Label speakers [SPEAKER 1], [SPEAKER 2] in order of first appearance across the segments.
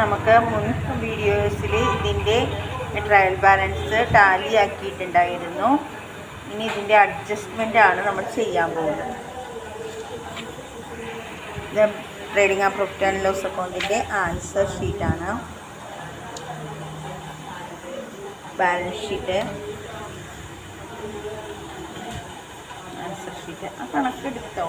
[SPEAKER 1] നമുക്ക് മുൻ വീഡിയോസിൽ ഇതിൻ്റെ ട്രയൽ ബാലൻസ് ടാലി ആക്കിയിട്ടുണ്ടായിരുന്നു. ഇനി ഇതിൻ്റെ അഡ്ജസ്റ്റ്മെൻ്റ് ആണ് നമ്മൾ ചെയ്യാൻ പോകുന്നത്. ഇത് trading and profit and loss അക്കൗണ്ടിൻ്റെ ആൻസർ ഷീറ്റാണ്. Balance sheet, answer sheet. ആ കണക്കെടുത്തോ?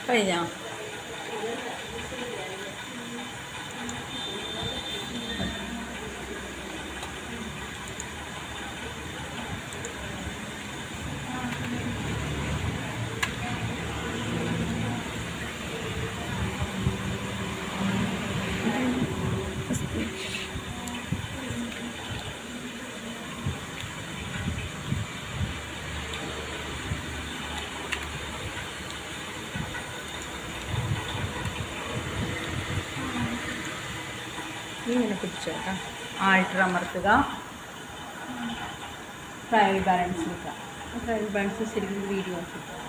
[SPEAKER 1] കഴിഞ്ഞോ? ഇങ്ങനെ പിടിച്ചോട്ടാ. ആൾട്ടർ അമർത്തുക, ട്രയൽ ബാലൻസ് എടുക്കുക. ട്രയൽ ബാലൻസ് ശരിക്കും വീഡിയോ ആക്കിക്കുക.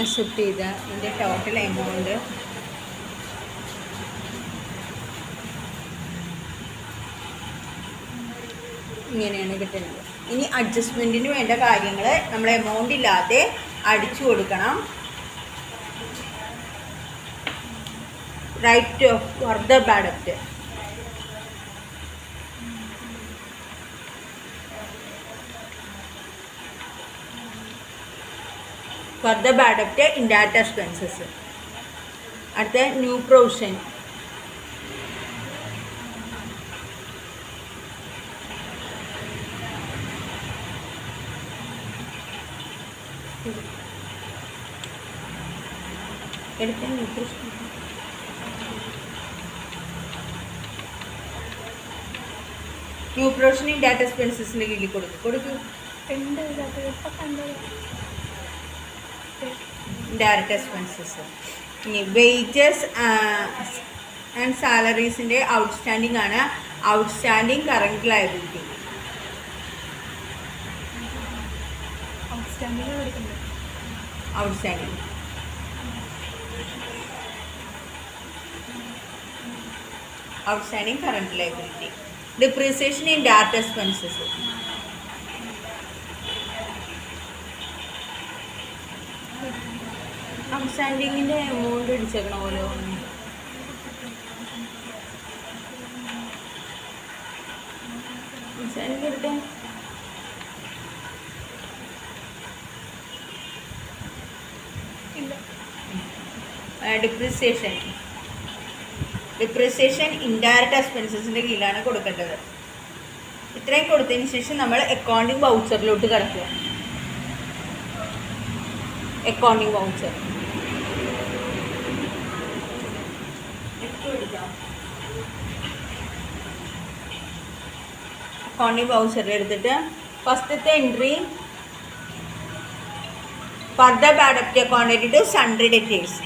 [SPEAKER 1] അക്സെപ്റ്റ് ചെയ്ത ഇതിൻ്റെ ടോട്ടൽ എമൗണ്ട് ഇങ്ങനെയാണ് കിട്ടുന്നത്. ഇനി അഡ്ജസ്റ്റ്മെൻറ്റിന് വേണ്ട കാര്യങ്ങൾ നമ്മൾ എമൗണ്ട് ഇല്ലാതെ അടിച്ചു കൊടുക്കണം. Right of further bad ഡെപ്റ്റ്, further bad ഡെപ്റ്റ്, indirect expenses. അടുത്ത new provision, new provision indirect എക്സ്പെൻസസിൻ്റെ കീഴിൽ കൊടുക്കും. Direct expenses. ഇനി വേജസ് ആൻഡ് സാലറീസിൻ്റെ ഔട്ട്സ്റ്റാൻഡിംഗ് ആണ് outstanding current liability. Outstanding current liability. Depreciation in direct expenses. ഔട്ട്സ്റ്റാൻഡിങ്ങിൻ്റെ amount അടിച്ചേക്കണ പോലെ ഔട്ട്സ്റ്റാൻഡിങ് എടുത്തേ. ഡിപ്രീസിയേഷൻ ഇൻഡയറക്റ്റ് എക്സ്പെൻസസിൻ്റെ കീഴിലാണ് കൊടുക്കേണ്ടത്. ഇത്രയും കൊടുത്തതിന് ശേഷം നമ്മൾ അക്കൗണ്ടിങ് വൗച്ചറിലോട്ട് കിടക്കുക. അക്കൗണ്ടിങ് വൗച്ചർ അക്കൗണ്ടിങ് വൗച്ചറിൽ എടുത്തിട്ട് ഫസ്റ്റത്തെ entry further bad ഡെപ്റ്റ് accounted to sundry debtors.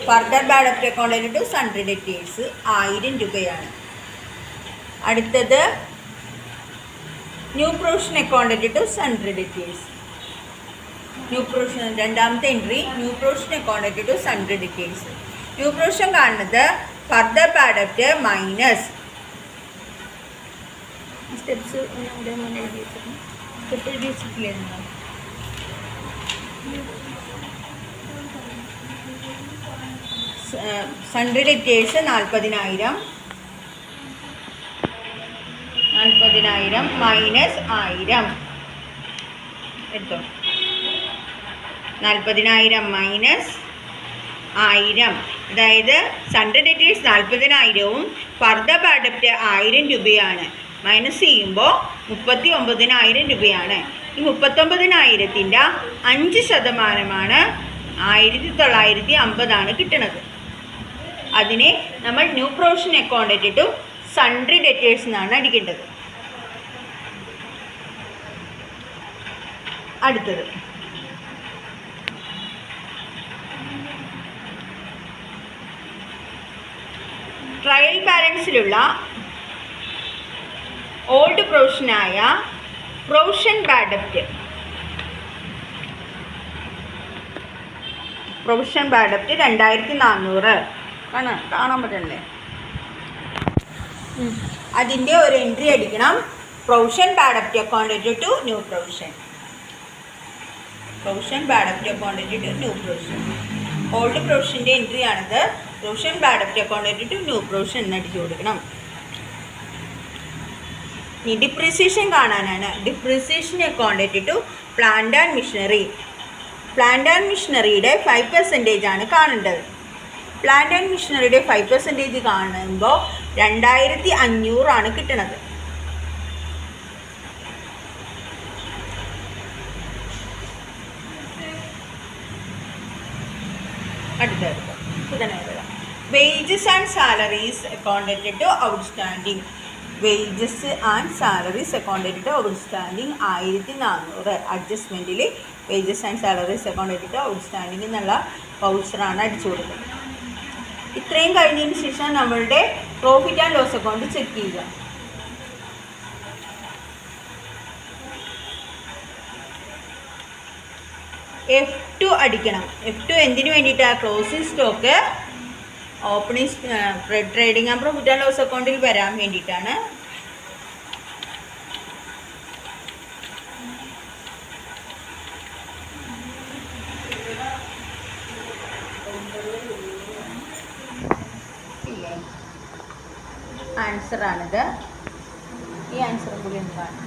[SPEAKER 1] Further bad ഡെപ്റ്റ് accounted to sundry debtors 1000 രൂപയാണ്. അടുത്തത് new provision accounted to sundry debtors. New provision രണ്ടാമത്തെ entry new provision accounted to sundry debtors. New provision കാണുന്നത് further bad ഡെപ്റ്റ് minus steps sundry debtors 40,000 minus 1000 എടുത്തോ. 40,000 minus 1000, അതായത് sundry debtors 40,000-ഉം further bad ഡെപ്റ്റ് 1000 രൂപയാണ്. Minus ചെയ്യുമ്പോൾ 39,000 രൂപയാണ്. ഈ 39,000-ൻ്റെ 5% 1950 കിട്ടുന്നത്. അതിനെ നമ്മൾ new provision account to sundry debtors എന്നാണ് അടിക്കേണ്ടത്. അടുത്തത് trial ബാലൻസിലുള്ള old പ്രൊവിഷനായ provision bad ഡെപ്റ്റ്. Provision bad ഡെപ്റ്റ് 2400 കാണാൻ പറ്റണ്ടേ? അതിൻ്റെ ഒരു എൻട്രി അടിക്കണം. Provision bad ഡെപ്റ്റ് account to new provision. Provision bad ഡെപ്റ്റ് account to new provision. Old പ്രൊവിഷൻ്റെ entry ആണിത്. Provision bad ഡെപ്റ്റ് account to new provision എന്ന് അടിച്ചു കൊടുക്കണം. ഇനി ഡിപ്രിസിയേഷൻ കാണാനാണ്. Depreciation account to plant and missionary. Plant and മിഷനറിയുടെ 5% ആണ് കാണേണ്ടത്. പ്ലാന്റ് ആൻഡ് മിഷനറിയുടെ 5% കാണുമ്പോൾ 2500 ആണ് കിട്ടുന്നത്. അടുത്തത് wages and salaries account to outstanding. Wages and salaries account to outstanding 1400. അഡ്ജസ്റ്റ്മെൻറ്റിൽ wages and salaries account to outstanding എന്നുള്ള വൗച്ചറാണ് അടിച്ചു കൊടുക്കുന്നത്. ഇത്രയും കഴിഞ്ഞതിന് ശേഷം നമ്മളുടെ profit and loss account check ചെയ്യുക. F2 അടിക്കണം. F2 എന്തിനു വേണ്ടിയിട്ടാണ്? Closing stock opening trading and profit and loss അക്കൗണ്ടിൽ വരാൻ വേണ്ടിയിട്ടാണ്. ആൻസറാണിത്. ഈ ആൻസറും കൂടി ഒന്ന് കാണാം.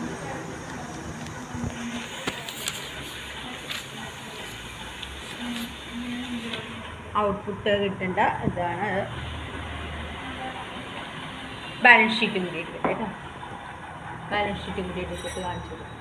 [SPEAKER 1] ഔട്ട്പുട്ട് കിട്ടേണ്ട ഇതാണ്. ബാലൻസ് ഷീറ്റും കൂടി എടുക്കട്ടെ കേട്ടോ. ബാലൻസ് ഷീറ്റും കൂടി എടുത്തിട്ട് കാണിച്ചു കൊടുക്കും.